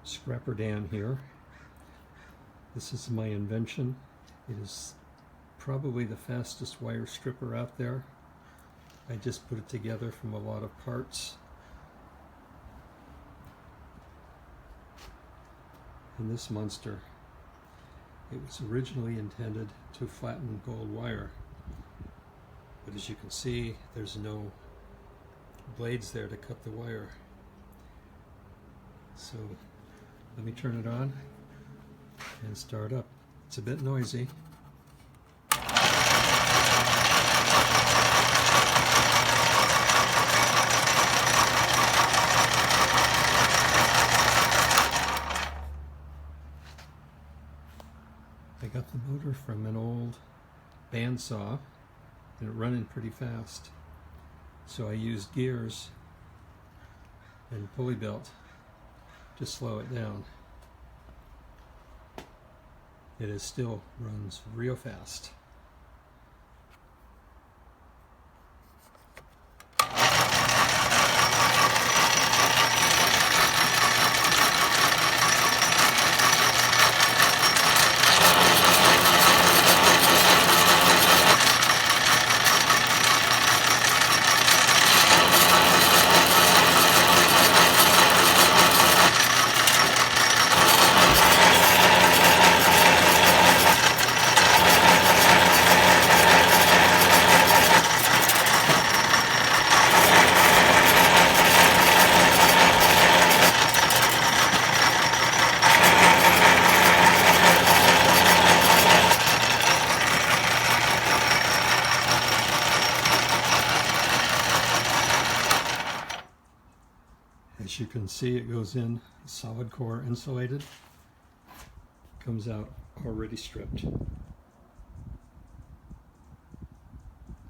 Scrapper Dan here. This is my invention. It is probably the fastest wire stripper out there. I just put it together from a lot of parts. And this monster, it was originally intended to flatten gold wire. But as you can see, there's no blades there to cut the wire. So let me turn it on and start up. It's a bit noisy. I got the motor from an old bandsaw and it running pretty fast. So I used gears and pulley belt to slow it down. It still runs real fast. As you can see, it goes in solid core insulated, comes out already stripped.